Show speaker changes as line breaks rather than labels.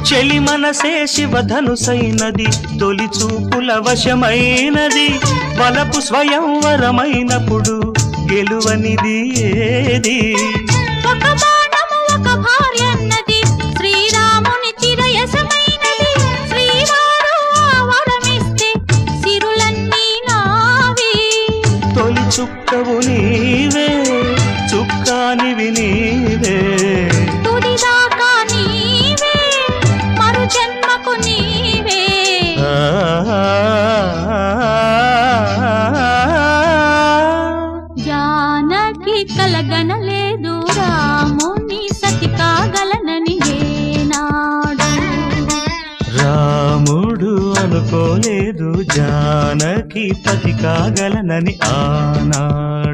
చెలి మనసే శివధనుసైనది, తొలి చూపుల వశమైనది, వలపు స్వయంవరమైనప్పుడు గెలువనిది ఏది?
ఒక బాణము ఒక భార్యన్నది, శ్రీరాముని చిరయసమైనది, శ్రీవారు వరమిస్తే సిరులన్నీ నావి.
తొలి చుక్కవు నీవే, చుక్కానివి నీవే,
తుదిదాకా నీవే, మరు జన్మకు నీవే. జానకి కలగనలేదు రాముని సతి కాగలనని ఏనాడు,
రాముడు అనుకోలేదు జానకి పతి కాగలనని ఆనాడు.